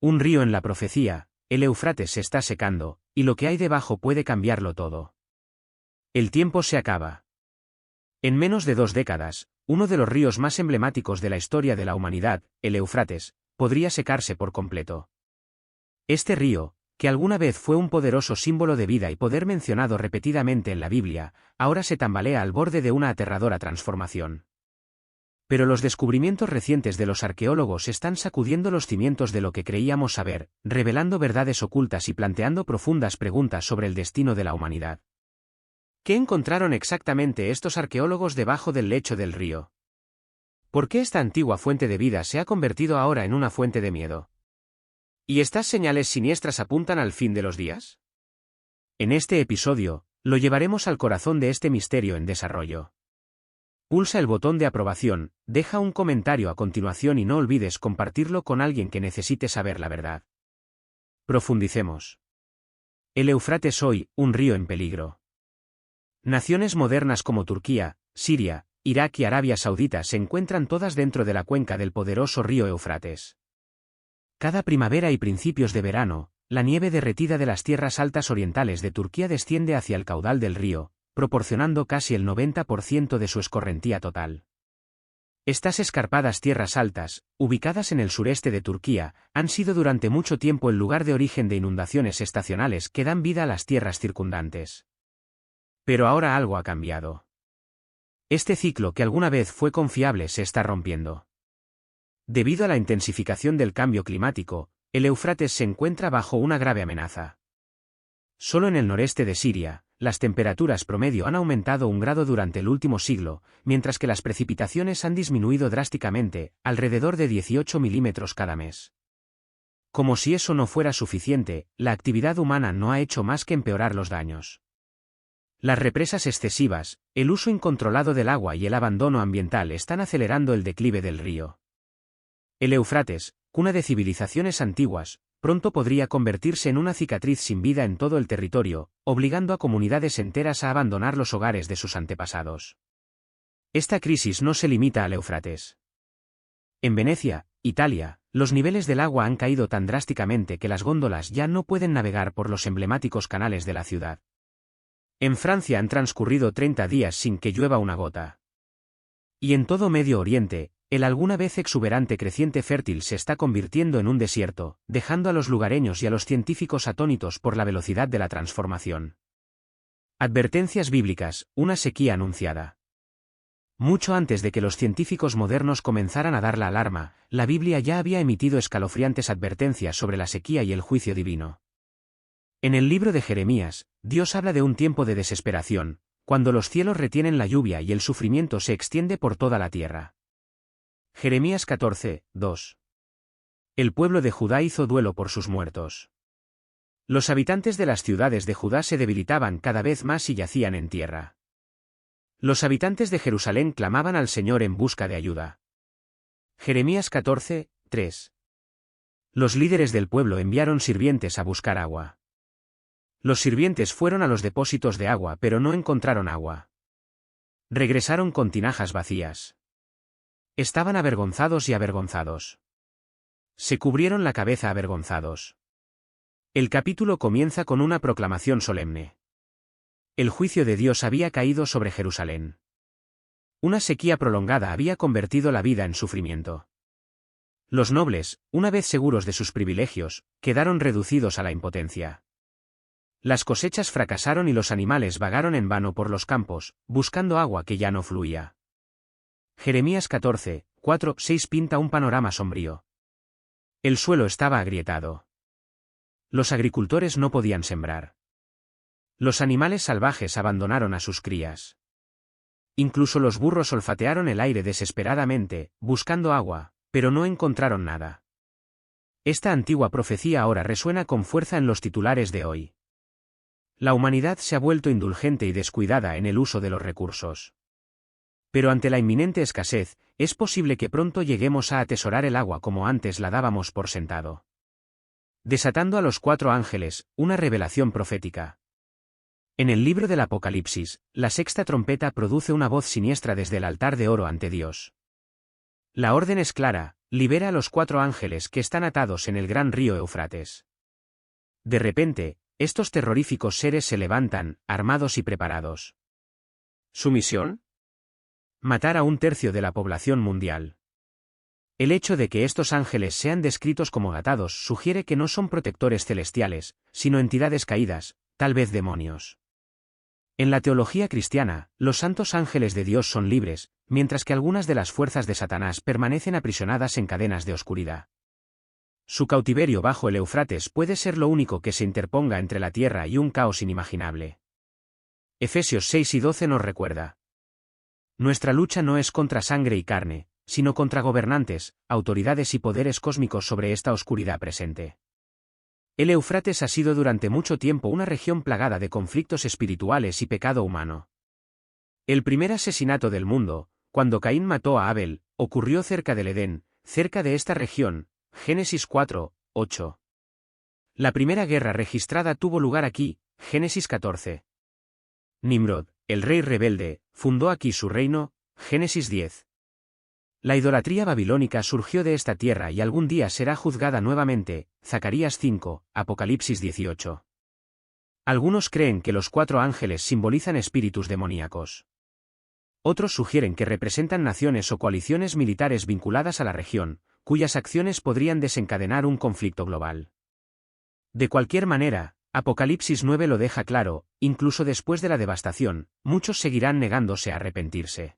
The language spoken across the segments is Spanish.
Un río en la profecía, el Éufrates se está secando, y lo que hay debajo puede cambiarlo todo. El tiempo se acaba. En menos de 2 décadas, uno de los ríos más emblemáticos de la historia de la humanidad, el Éufrates, podría secarse por completo. Este río, que alguna vez fue un poderoso símbolo de vida y poder mencionado repetidamente en la Biblia, ahora se tambalea al borde de una aterradora transformación. Pero los descubrimientos recientes de los arqueólogos están sacudiendo los cimientos de lo que creíamos saber, revelando verdades ocultas y planteando profundas preguntas sobre el destino de la humanidad. ¿Qué encontraron exactamente estos arqueólogos debajo del lecho del río? ¿Por qué esta antigua fuente de vida se ha convertido ahora en una fuente de miedo? ¿Y estas señales siniestras apuntan al fin de los días? En este episodio, lo llevaremos al corazón de este misterio en desarrollo. Pulsa el botón de aprobación, deja un comentario a continuación y no olvides compartirlo con alguien que necesite saber la verdad. Profundicemos. El Éufrates hoy, un río en peligro. Naciones modernas como Turquía, Siria, Irak y Arabia Saudita se encuentran todas dentro de la cuenca del poderoso río Éufrates. Cada primavera y principios de verano, la nieve derretida de las tierras altas orientales de Turquía desciende hacia el caudal del río, proporcionando casi el 90% de su escorrentía total. Estas escarpadas tierras altas, ubicadas en el sureste de Turquía, han sido durante mucho tiempo el lugar de origen de inundaciones estacionales que dan vida a las tierras circundantes. Pero ahora algo ha cambiado. Este ciclo que alguna vez fue confiable se está rompiendo. Debido a la intensificación del cambio climático, el Éufrates se encuentra bajo una grave amenaza. Solo en el noreste de Siria, las temperaturas promedio han aumentado 1 grado durante el último siglo, mientras que las precipitaciones han disminuido drásticamente, alrededor de 18 milímetros cada mes. Como si eso no fuera suficiente, la actividad humana no ha hecho más que empeorar los daños. Las represas excesivas, el uso incontrolado del agua y el abandono ambiental están acelerando el declive del río. El Éufrates, cuna de civilizaciones antiguas, pronto podría convertirse en una cicatriz sin vida en todo el territorio, obligando a comunidades enteras a abandonar los hogares de sus antepasados. Esta crisis no se limita al Éufrates. En Venecia, Italia, los niveles del agua han caído tan drásticamente que las góndolas ya no pueden navegar por los emblemáticos canales de la ciudad. En Francia han transcurrido 30 días sin que llueva una gota. Y en todo Medio Oriente, el alguna vez exuberante creciente fértil se está convirtiendo en un desierto, dejando a los lugareños y a los científicos atónitos por la velocidad de la transformación. Advertencias bíblicas, una sequía anunciada. Mucho antes de que los científicos modernos comenzaran a dar la alarma, la Biblia ya había emitido escalofriantes advertencias sobre la sequía y el juicio divino. En el libro de Jeremías, Dios habla de un tiempo de desesperación, cuando los cielos retienen la lluvia y el sufrimiento se extiende por toda la tierra. Jeremías 14, 2. El pueblo de Judá hizo duelo por sus muertos. Los habitantes de las ciudades de Judá se debilitaban cada vez más y yacían en tierra. Los habitantes de Jerusalén clamaban al Señor en busca de ayuda. Jeremías 14, 3. Los líderes del pueblo enviaron sirvientes a buscar agua. Los sirvientes fueron a los depósitos de agua pero no encontraron agua. Regresaron con tinajas vacías. Estaban avergonzados y avergonzados. Se cubrieron la cabeza avergonzados. El capítulo comienza con una proclamación solemne. El juicio de Dios había caído sobre Jerusalén. Una sequía prolongada había convertido la vida en sufrimiento. Los nobles, una vez seguros de sus privilegios, quedaron reducidos a la impotencia. Las cosechas fracasaron y los animales vagaron en vano por los campos, buscando agua que ya no fluía. Jeremías 14, 4, 6 pinta un panorama sombrío. El suelo estaba agrietado. Los agricultores no podían sembrar. Los animales salvajes abandonaron a sus crías. Incluso los burros olfatearon el aire desesperadamente, buscando agua, pero no encontraron nada. Esta antigua profecía ahora resuena con fuerza en los titulares de hoy. La humanidad se ha vuelto indulgente y descuidada en el uso de los recursos. Pero ante la inminente escasez, es posible que pronto lleguemos a atesorar el agua como antes la dábamos por sentado. Desatando a los 4 ángeles, una revelación profética. En el libro del Apocalipsis, la sexta trompeta produce una voz siniestra desde el altar de oro ante Dios. La orden es clara: libera a los 4 ángeles que están atados en el gran río Éufrates. De repente, estos terroríficos seres se levantan, armados y preparados. ¿Su misión? Matar a 1/3 de la población mundial. El hecho de que estos ángeles sean descritos como atados sugiere que no son protectores celestiales, sino entidades caídas, tal vez demonios. En la teología cristiana, los santos ángeles de Dios son libres, mientras que algunas de las fuerzas de Satanás permanecen aprisionadas en cadenas de oscuridad. Su cautiverio bajo el Éufrates puede ser lo único que se interponga entre la tierra y un caos inimaginable. Efesios 6 y 12 nos recuerda. Nuestra lucha no es contra sangre y carne, sino contra gobernantes, autoridades y poderes cósmicos sobre esta oscuridad presente. El Éufrates ha sido durante mucho tiempo una región plagada de conflictos espirituales y pecado humano. El primer asesinato del mundo, cuando Caín mató a Abel, ocurrió cerca del Edén, cerca de esta región, Génesis 4, 8. La primera guerra registrada tuvo lugar aquí, Génesis 14. Nimrod, el rey rebelde, fundó aquí su reino, Génesis 10. La idolatría babilónica surgió de esta tierra y algún día será juzgada nuevamente, Zacarías 5, Apocalipsis 18. Algunos creen que los 4 ángeles simbolizan espíritus demoníacos. Otros sugieren que representan naciones o coaliciones militares vinculadas a la región, cuyas acciones podrían desencadenar un conflicto global. De cualquier manera, Apocalipsis 9 lo deja claro, incluso después de la devastación, muchos seguirán negándose a arrepentirse.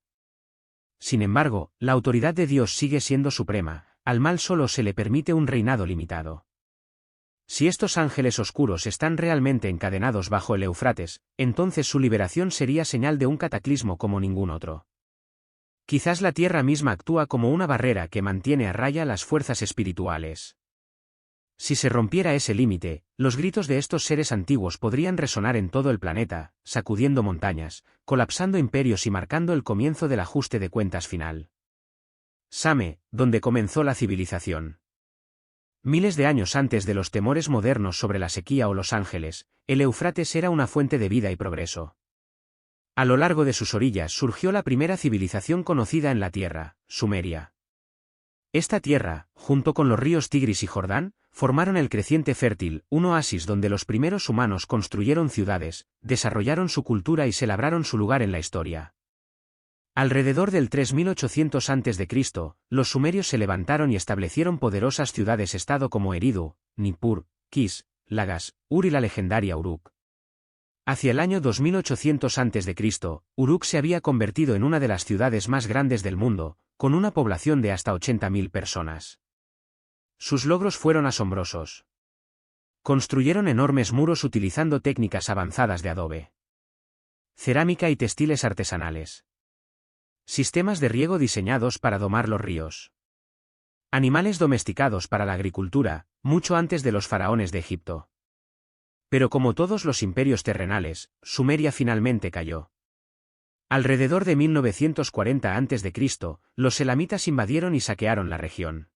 Sin embargo, la autoridad de Dios sigue siendo suprema, al mal solo se le permite un reinado limitado. Si estos ángeles oscuros están realmente encadenados bajo el Éufrates, entonces su liberación sería señal de un cataclismo como ningún otro. Quizás la tierra misma actúa como una barrera que mantiene a raya las fuerzas espirituales. Si se rompiera ese límite, los gritos de estos seres antiguos podrían resonar en todo el planeta, sacudiendo montañas, colapsando imperios y marcando el comienzo del ajuste de cuentas final. Same, donde comenzó la civilización. Miles de años antes de los temores modernos sobre la sequía o los ángeles, el Éufrates era una fuente de vida y progreso. A lo largo de sus orillas surgió la primera civilización conocida en la Tierra, Sumeria. Esta tierra, junto con los ríos Tigris y Jordán, formaron el creciente fértil, un oasis donde los primeros humanos construyeron ciudades, desarrollaron su cultura y se labraron su lugar en la historia. Alrededor del 3800 a.C., los sumerios se levantaron y establecieron poderosas ciudades-estado como Eridu, Nippur, Kis, Lagas, Ur y la legendaria Uruk. Hacia el año 2800 a.C., Uruk se había convertido en una de las ciudades más grandes del mundo, con una población de hasta 80.000 personas. Sus logros fueron asombrosos. Construyeron enormes muros utilizando técnicas avanzadas de adobe, cerámica y textiles artesanales. Sistemas de riego diseñados para domar los ríos. Animales domesticados para la agricultura, mucho antes de los faraones de Egipto. Pero como todos los imperios terrenales, Sumeria finalmente cayó. Alrededor de 1940 a.C., los elamitas invadieron y saquearon la región.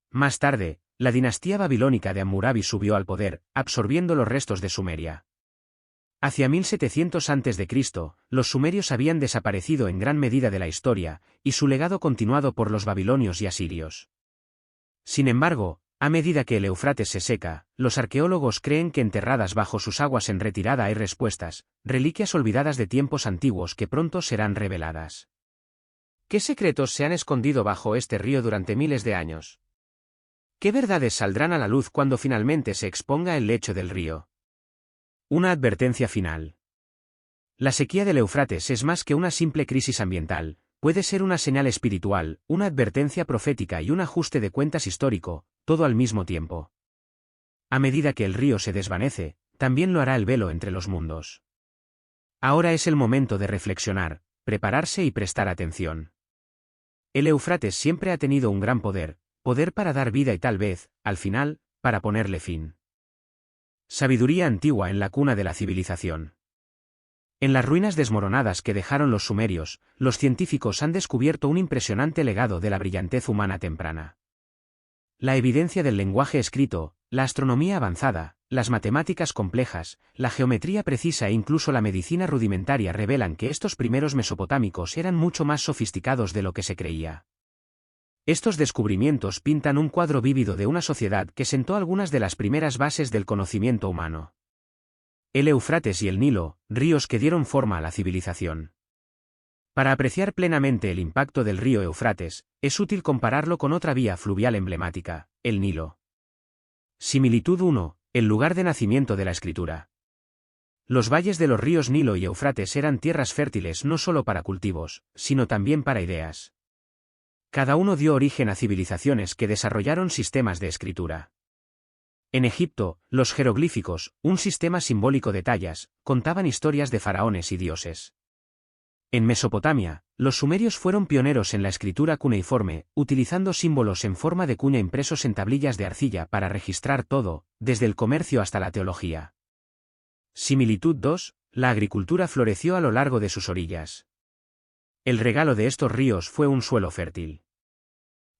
Más tarde, la dinastía babilónica de Hammurabi subió al poder, absorbiendo los restos de Sumeria. Hacia 1700 a.C., los sumerios habían desaparecido en gran medida de la historia, y su legado continuado por los babilonios y asirios. Sin embargo, a medida que el Éufrates se seca, los arqueólogos creen que enterradas bajo sus aguas en retirada hay respuestas, reliquias olvidadas de tiempos antiguos que pronto serán reveladas. ¿Qué secretos se han escondido bajo este río durante miles de años? ¿Qué verdades saldrán a la luz cuando finalmente se exponga el lecho del río? Una advertencia final. La sequía del Éufrates es más que una simple crisis ambiental, puede ser una señal espiritual, una advertencia profética y un ajuste de cuentas histórico, todo al mismo tiempo. A medida que el río se desvanece, también lo hará el velo entre los mundos. Ahora es el momento de reflexionar, prepararse y prestar atención. El Éufrates siempre ha tenido un gran poder para dar vida y tal vez, al final, para ponerle fin. Sabiduría antigua en la cuna de la civilización. En las ruinas desmoronadas que dejaron los sumerios, los científicos han descubierto un impresionante legado de la brillantez humana temprana. La evidencia del lenguaje escrito, la astronomía avanzada, las matemáticas complejas, la geometría precisa e incluso la medicina rudimentaria revelan que estos primeros mesopotámicos eran mucho más sofisticados de lo que se creía. Estos descubrimientos pintan un cuadro vívido de una sociedad que sentó algunas de las primeras bases del conocimiento humano. El Éufrates y el Nilo, ríos que dieron forma a la civilización. Para apreciar plenamente el impacto del río Éufrates, es útil compararlo con otra vía fluvial emblemática, el Nilo. Similitud 1, el lugar de nacimiento de la escritura. Los valles de los ríos Nilo y Éufrates eran tierras fértiles no solo para cultivos, sino también para ideas. Cada uno dio origen a civilizaciones que desarrollaron sistemas de escritura. En Egipto, los jeroglíficos, un sistema simbólico de tallas, contaban historias de faraones y dioses. En Mesopotamia, los sumerios fueron pioneros en la escritura cuneiforme, utilizando símbolos en forma de cuña impresos en tablillas de arcilla para registrar todo, desde el comercio hasta la teología. Similitud 2, la agricultura floreció a lo largo de sus orillas. El regalo de estos ríos fue un suelo fértil.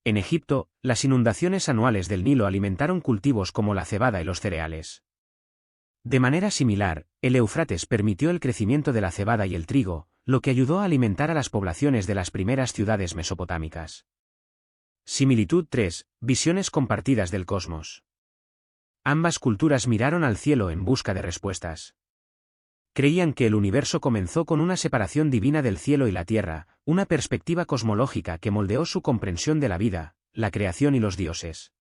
En Egipto, las inundaciones anuales del Nilo alimentaron cultivos como la cebada y los cereales. De manera similar, el Éufrates permitió el crecimiento de la cebada y el trigo, lo que ayudó a alimentar a las poblaciones de las primeras ciudades mesopotámicas. Similitud 3, visiones compartidas del cosmos. Ambas culturas miraron al cielo en busca de respuestas. Creían que el universo comenzó con una separación divina del cielo y la tierra, una perspectiva cosmológica que moldeó su comprensión de la vida, la creación y los dioses.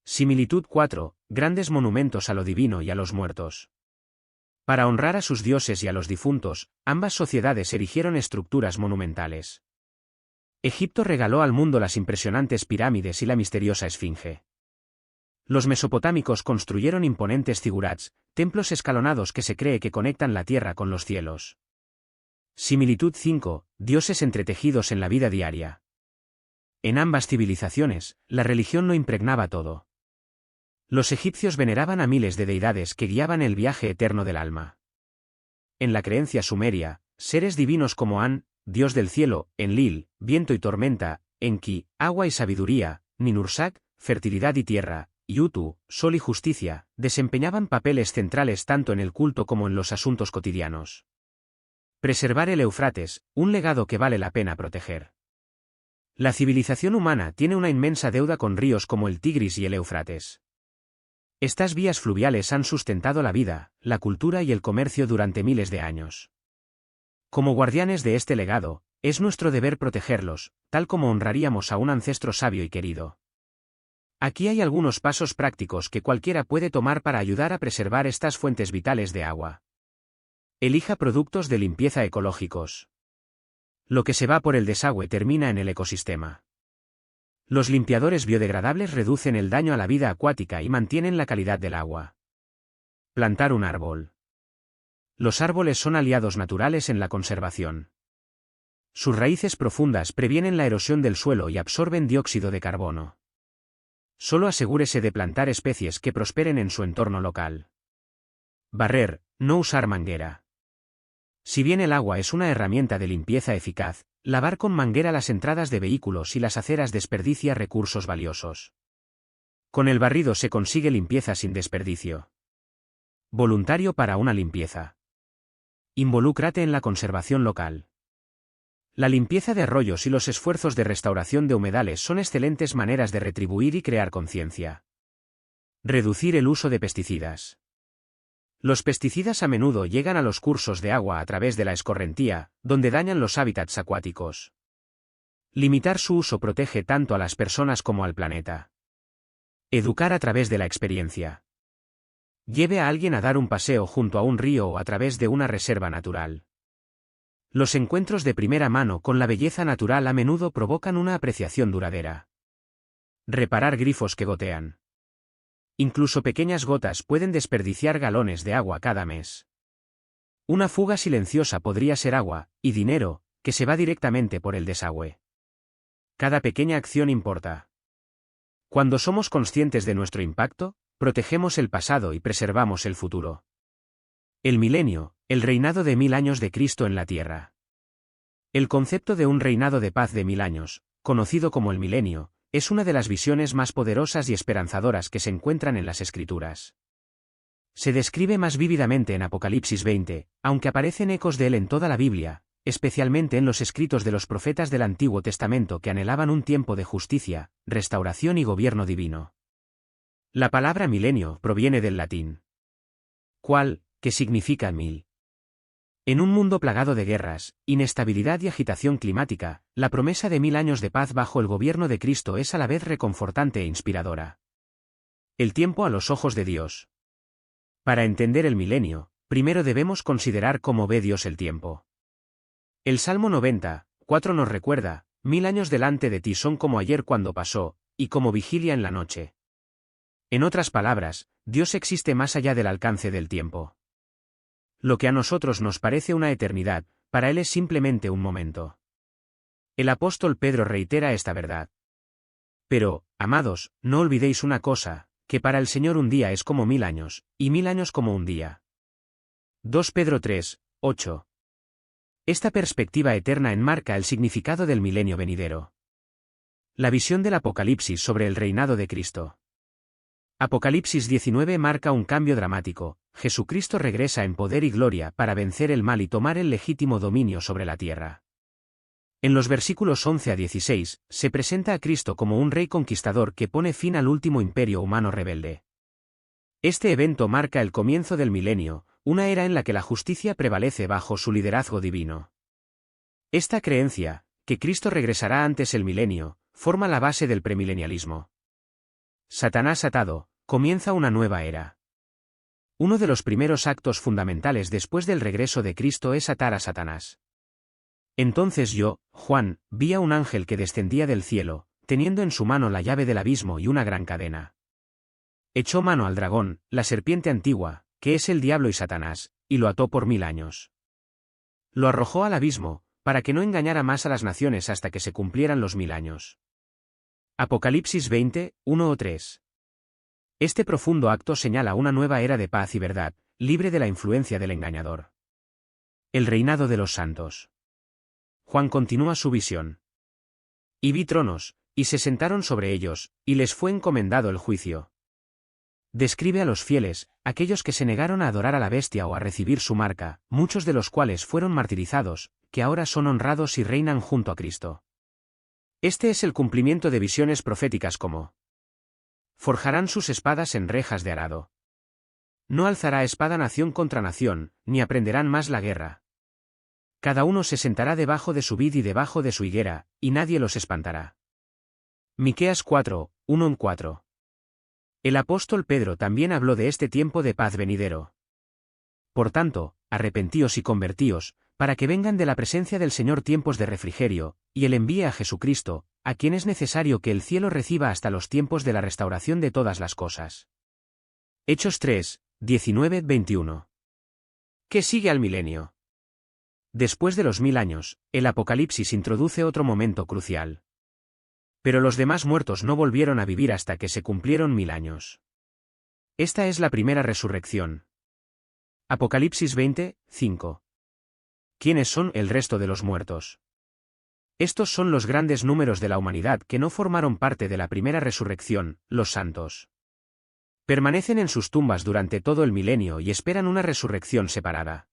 Similitud 4, grandes monumentos a lo divino y a los muertos. Para honrar a sus dioses y a los difuntos, ambas sociedades erigieron estructuras monumentales. Egipto regaló al mundo las impresionantes pirámides y la misteriosa esfinge. Los mesopotámicos construyeron imponentes zigurats, templos escalonados que se cree que conectan la tierra con los cielos. Similitud 5, dioses entretejidos en la vida diaria. En ambas civilizaciones, la religión lo impregnaba todo. Los egipcios veneraban a miles de deidades que guiaban el viaje eterno del alma. En la creencia sumeria, seres divinos como An, dios del cielo, Enlil, viento y tormenta, Enki, agua y sabiduría, Ninursak, fertilidad y tierra, y Utu, sol y justicia, desempeñaban papeles centrales tanto en el culto como en los asuntos cotidianos. Preservar el Éufrates, un legado que vale la pena proteger. La civilización humana tiene una inmensa deuda con ríos como el Tigris y el Éufrates. Estas vías fluviales han sustentado la vida, la cultura y el comercio durante miles de años. Como guardianes de este legado, es nuestro deber protegerlos, tal como honraríamos a un ancestro sabio y querido. Aquí hay algunos pasos prácticos que cualquiera puede tomar para ayudar a preservar estas fuentes vitales de agua. Elija productos de limpieza ecológicos. Lo que se va por el desagüe termina en el ecosistema. Los limpiadores biodegradables reducen el daño a la vida acuática y mantienen la calidad del agua. Plantar un árbol. Los árboles son aliados naturales en la conservación. Sus raíces profundas previenen la erosión del suelo y absorben dióxido de carbono. Solo asegúrese de plantar especies que prosperen en su entorno local. Barrer, no usar manguera. Si bien el agua es una herramienta de limpieza eficaz, lavar con manguera las entradas de vehículos y las aceras desperdicia recursos valiosos. Con el barrido se consigue limpieza sin desperdicio. Voluntario para una limpieza. Involúcrate en la conservación local. La limpieza de arroyos y los esfuerzos de restauración de humedales son excelentes maneras de retribuir y crear conciencia. Reducir el uso de pesticidas. Los pesticidas a menudo llegan a los cursos de agua a través de la escorrentía, donde dañan los hábitats acuáticos. Limitar su uso protege tanto a las personas como al planeta. Educar a través de la experiencia. Lleve a alguien a dar un paseo junto a un río o a través de una reserva natural. Los encuentros de primera mano con la belleza natural a menudo provocan una apreciación duradera. Reparar grifos que gotean. Incluso pequeñas gotas pueden desperdiciar galones de agua cada mes. Una fuga silenciosa podría ser agua, y dinero, que se va directamente por el desagüe. Cada pequeña acción importa. Cuando somos conscientes de nuestro impacto, protegemos el pasado y preservamos el futuro. El milenio, el reinado de 1000 años de Cristo en la tierra. El concepto de un reinado de paz de 1000 años, conocido como el milenio, es una de las visiones más poderosas y esperanzadoras que se encuentran en las Escrituras. Se describe más vívidamente en Apocalipsis 20, aunque aparecen ecos de él en toda la Biblia, especialmente en los escritos de los profetas del Antiguo Testamento que anhelaban un tiempo de justicia, restauración y gobierno divino. La palabra milenio proviene del latín qual, que significa 1000. En un mundo plagado de guerras, inestabilidad y agitación climática, la promesa de 1000 años de paz bajo el gobierno de Cristo es a la vez reconfortante e inspiradora. El tiempo a los ojos de Dios. Para entender el milenio, primero debemos considerar cómo ve Dios el tiempo. El Salmo 90:4 nos recuerda: 1000 años delante de ti son como ayer cuando pasó, y como vigilia en la noche. En otras palabras, Dios existe más allá del alcance del tiempo. Lo que a nosotros nos parece una eternidad, para Él es simplemente un momento. El apóstol Pedro reitera esta verdad. Pero, amados, no olvidéis una cosa, que para el Señor un día es como 1000 años, y 1000 años como un día. 2 Pedro 3:8. Esta perspectiva eterna enmarca el significado del milenio venidero. La visión del Apocalipsis sobre el reinado de Cristo. Apocalipsis 19 marca un cambio dramático: Jesucristo regresa en poder y gloria para vencer el mal y tomar el legítimo dominio sobre la tierra. En los versículos 11 a 16, se presenta a Cristo como un rey conquistador que pone fin al último imperio humano rebelde. Este evento marca el comienzo del milenio, una era en la que la justicia prevalece bajo su liderazgo divino. Esta creencia, que Cristo regresará antes el milenio, forma la base del premilenialismo. Satanás atado, comienza una nueva era. Uno de los primeros actos fundamentales después del regreso de Cristo es atar a Satanás. Entonces yo, Juan, vi a un ángel que descendía del cielo, teniendo en su mano la llave del abismo y una gran cadena. Echó mano al dragón, la serpiente antigua, que es el diablo y Satanás, y lo ató por 1000 años. Lo arrojó al abismo, para que no engañara más a las naciones hasta que se cumplieran los 1000 años. Apocalipsis 20:1 o 3. Este profundo acto señala una nueva era de paz y verdad, libre de la influencia del engañador. El reinado de los santos. Juan continúa su visión. Y vi tronos, y se sentaron sobre ellos, y les fue encomendado el juicio. Describe a los fieles, aquellos que se negaron a adorar a la bestia o a recibir su marca, muchos de los cuales fueron martirizados, que ahora son honrados y reinan junto a Cristo. Este es el cumplimiento de visiones proféticas como: forjarán sus espadas en rejas de arado. No alzará espada nación contra nación, ni aprenderán más la guerra. Cada uno se sentará debajo de su vid y debajo de su higuera, y nadie los espantará. Miqueas 4:1-4. El apóstol Pedro también habló de este tiempo de paz venidero. Por tanto, arrepentíos y convertíos, para que vengan de la presencia del Señor tiempos de refrigerio, y Él envíe a Jesucristo, a quien es necesario que el cielo reciba hasta los tiempos de la restauración de todas las cosas. Hechos 3:19-21. ¿Qué sigue al milenio? Después de los 1000 años, el Apocalipsis introduce otro momento crucial. Pero los demás muertos no volvieron a vivir hasta que se cumplieron 1000 años. Esta es la primera resurrección. Apocalipsis 20:5. ¿Quiénes son el resto de los muertos? Estos son los grandes números de la humanidad que no formaron parte de la primera resurrección, los santos. Permanecen en sus tumbas durante todo el milenio y esperan una resurrección separada.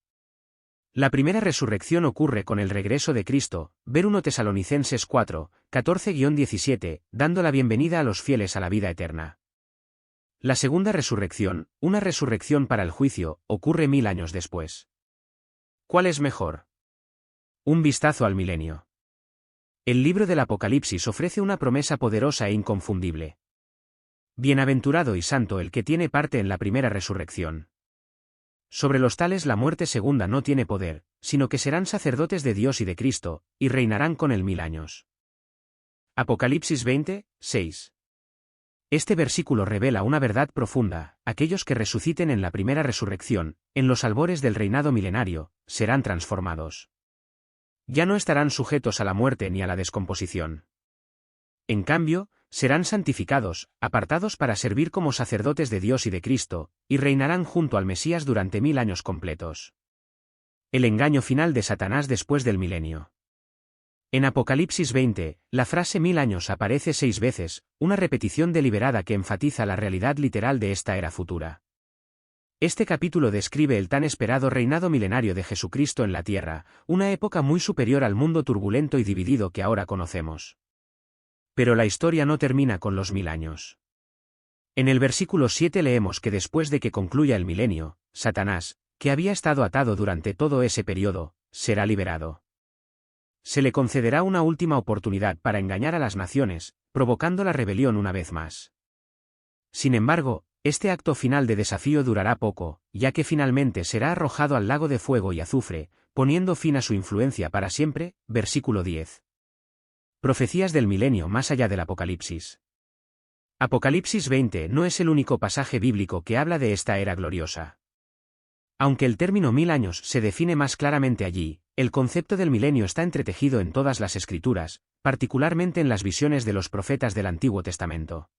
La primera resurrección ocurre con el regreso de Cristo, ver 1 Tesalonicenses 4:14-17, dando la bienvenida a los fieles a la vida eterna. La segunda resurrección, una resurrección para el juicio, ocurre 1000 años después. ¿Cuál es mejor? Un vistazo al milenio. El libro del Apocalipsis ofrece una promesa poderosa e inconfundible. Bienaventurado y santo el que tiene parte en la primera resurrección. Sobre los tales la muerte segunda no tiene poder, sino que serán sacerdotes de Dios y de Cristo, y reinarán con él 1000 años. Apocalipsis 20:6. Este versículo revela una verdad profunda: aquellos que resuciten en la primera resurrección, en los albores del reinado milenario, serán transformados. Ya no estarán sujetos a la muerte ni a la descomposición. En cambio, serán santificados, apartados para servir como sacerdotes de Dios y de Cristo, y reinarán junto al Mesías durante 1000 años completos. El engaño final de Satanás después del milenio. En Apocalipsis 20, la frase 1000 años aparece 6 veces, una repetición deliberada que enfatiza la realidad literal de esta era futura. Este capítulo describe el tan esperado reinado milenario de Jesucristo en la tierra, una época muy superior al mundo turbulento y dividido que ahora conocemos. Pero la historia no termina con los 1000 años. En el versículo 7 leemos que después de que concluya el milenio, Satanás, que había estado atado durante todo ese periodo, será liberado. Se le concederá una última oportunidad para engañar a las naciones, provocando la rebelión una vez más. Sin embargo, este acto final de desafío durará poco, ya que finalmente será arrojado al lago de fuego y azufre, poniendo fin a su influencia para siempre. Versículo 10. Profecías del milenio más allá del Apocalipsis. Apocalipsis 20 no es el único pasaje bíblico que habla de esta era gloriosa. Aunque el término 1000 años se define más claramente allí, el concepto del milenio está entretejido en todas las Escrituras, particularmente en las visiones de los profetas del Antiguo Testamento.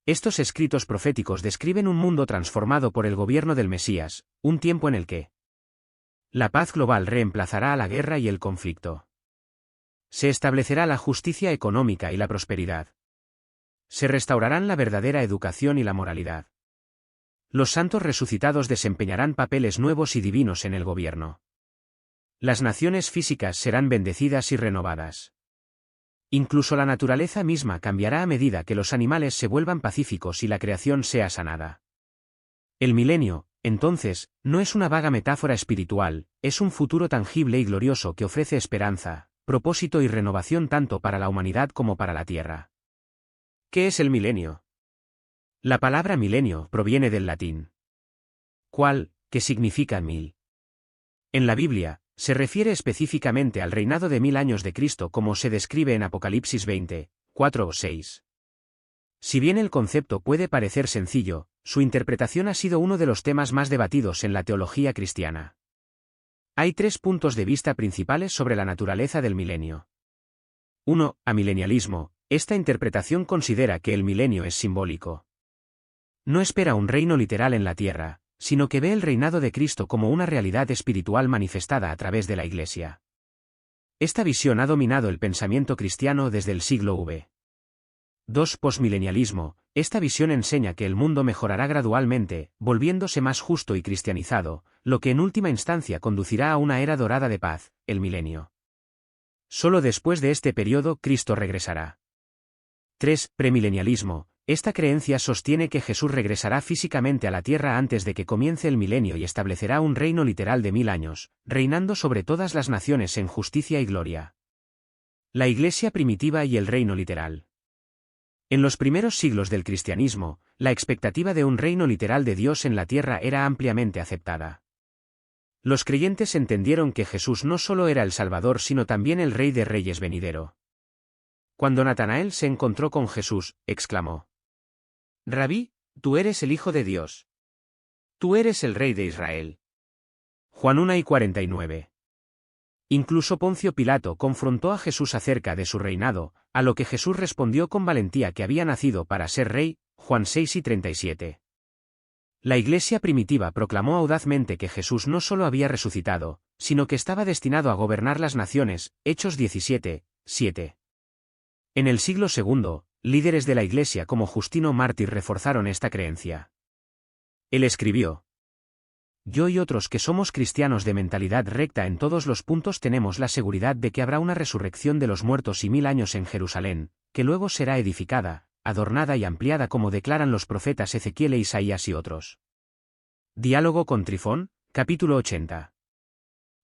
Estos escritos proféticos describen un mundo transformado por el gobierno del Mesías, un tiempo en el que la paz global reemplazará a la guerra y el conflicto. Se establecerá la justicia económica y la prosperidad. Se restaurarán la verdadera educación y la moralidad. Los santos resucitados desempeñarán papeles nuevos y divinos en el gobierno. Las naciones físicas serán bendecidas y renovadas. Incluso la naturaleza misma cambiará a medida que los animales se vuelvan pacíficos y la creación sea sanada. El milenio, entonces, no es una vaga metáfora espiritual, es un futuro tangible y glorioso que ofrece esperanza, propósito y renovación tanto para la humanidad como para la tierra. ¿Qué es el milenio? La palabra milenio proviene del latín qual, que significa 1000. En la Biblia, se refiere específicamente al reinado de 1000 años de Cristo como se describe en Apocalipsis 20, 4 o 6. Si bien el concepto puede parecer sencillo, su interpretación ha sido uno de los temas más debatidos en la teología cristiana. Hay 3 puntos de vista principales sobre la naturaleza del milenio. 1. Amilenialismo. Esta interpretación considera que el milenio es simbólico. No espera un reino literal en la tierra, sino que ve el reinado de Cristo como una realidad espiritual manifestada a través de la Iglesia. Esta visión ha dominado el pensamiento cristiano desde el siglo V. 2. Postmilenialismo. Esta visión enseña que el mundo mejorará gradualmente, volviéndose más justo y cristianizado, lo que en última instancia conducirá a una era dorada de paz, el milenio. Solo después de este periodo Cristo regresará. 3. Premilenialismo. Esta creencia sostiene que Jesús regresará físicamente a la tierra antes de que comience el milenio y establecerá un reino literal de 1000 años, reinando sobre todas las naciones en justicia y gloria. La Iglesia primitiva y el reino literal. En los primeros siglos del cristianismo, la expectativa de un reino literal de Dios en la tierra era ampliamente aceptada. Los creyentes entendieron que Jesús no solo era el Salvador sino también el Rey de Reyes venidero. Cuando Natanael se encontró con Jesús, exclamó: Rabí, tú eres el Hijo de Dios. Tú eres el Rey de Israel. Juan 1:49. Incluso Poncio Pilato confrontó a Jesús acerca de su reinado, a lo que Jesús respondió con valentía que había nacido para ser rey. Juan 6:37. La Iglesia primitiva proclamó audazmente que Jesús no solo había resucitado, sino que estaba destinado a gobernar las naciones. Hechos 17:7. En el siglo II, líderes de la Iglesia como Justino Mártir reforzaron esta creencia. Él escribió: Yo y otros que somos cristianos de mentalidad recta en todos los puntos tenemos la seguridad de que habrá una resurrección de los muertos y 1000 años en Jerusalén, que luego será edificada, adornada y ampliada como declaran los profetas Ezequiel e Isaías y otros. Diálogo con Trifón, capítulo 80.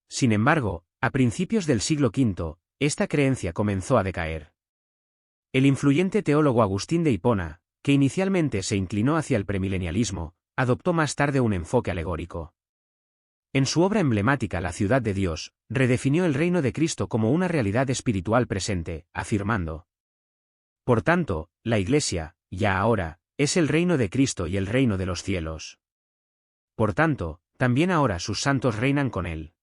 Sin embargo, a principios del siglo V, esta creencia comenzó a decaer. El influyente teólogo Agustín de Hipona, que inicialmente se inclinó hacia el premilenialismo, adoptó más tarde un enfoque alegórico. En su obra emblemática La ciudad de Dios, redefinió el reino de Cristo como una realidad espiritual presente, afirmando: Por tanto, la Iglesia, ya ahora, es el reino de Cristo y el reino de los cielos. Por tanto, también ahora sus santos reinan con él.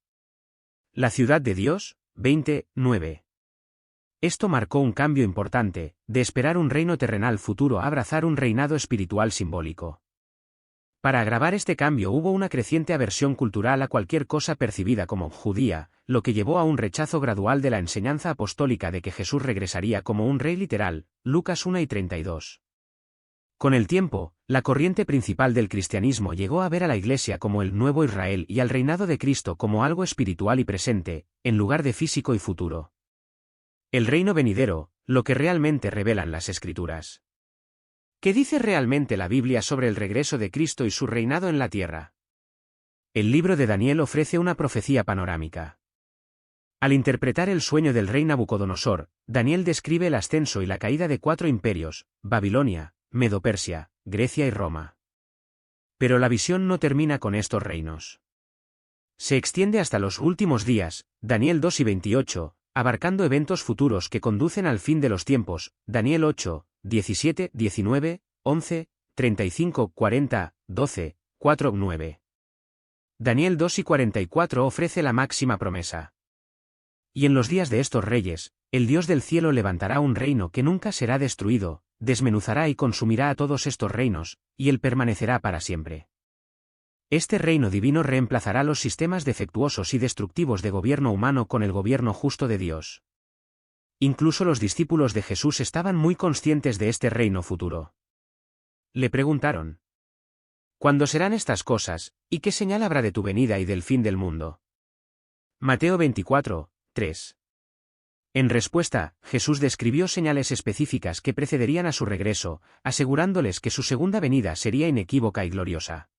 La ciudad de Dios, 20:9. Esto marcó un cambio importante, de esperar un reino terrenal futuro a abrazar un reinado espiritual simbólico. Para agravar este cambio hubo una creciente aversión cultural a cualquier cosa percibida como judía, lo que llevó a un rechazo gradual de la enseñanza apostólica de que Jesús regresaría como un rey literal. Lucas 1:32. Con el tiempo, la corriente principal del cristianismo llegó a ver a la Iglesia como el nuevo Israel y al reinado de Cristo como algo espiritual y presente, en lugar de físico y futuro. El reino venidero, lo que realmente revelan las Escrituras. ¿Qué dice realmente la Biblia sobre el regreso de Cristo y su reinado en la tierra? El libro de Daniel ofrece una profecía panorámica. Al interpretar el sueño del rey Nabucodonosor, Daniel describe el ascenso y la caída de 4 imperios: Babilonia, Medo-Persia, Grecia y Roma. Pero la visión no termina con estos reinos. Se extiende hasta los últimos días, Daniel 2 y 28, abarcando eventos futuros que conducen al fin de los tiempos, Daniel 8, 17, 19, 11, 35, 40, 12, 4, 9. Daniel 2 y 44 ofrece la máxima promesa. Y en los días de estos reyes, el Dios del cielo levantará un reino que nunca será destruido, desmenuzará y consumirá a todos estos reinos, y él permanecerá para siempre. Este reino divino reemplazará los sistemas defectuosos y destructivos de gobierno humano con el gobierno justo de Dios. Incluso los discípulos de Jesús estaban muy conscientes de este reino futuro. Le preguntaron: ¿cuándo serán estas cosas, y qué señal habrá de tu venida y del fin del mundo? Mateo 24, 3. En respuesta, Jesús describió señales específicas que precederían a su regreso, asegurándoles que su segunda venida sería inequívoca y gloriosa.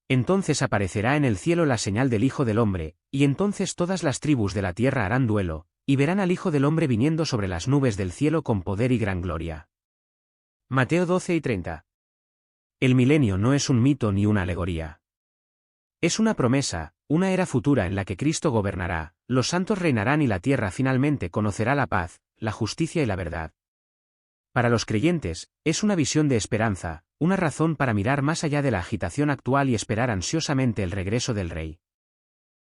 Entonces aparecerá en el cielo la señal del Hijo del Hombre, y entonces todas las tribus de la tierra harán duelo, y verán al Hijo del Hombre viniendo sobre las nubes del cielo con poder y gran gloria. Mateo 12 y 30. El milenio no es un mito ni una alegoría. Es una promesa, una era futura en la que Cristo gobernará, los santos reinarán y la tierra finalmente conocerá la paz, la justicia y la verdad. Para los creyentes, es una visión de esperanza, una razón para mirar más allá de la agitación actual y esperar ansiosamente el regreso del Rey.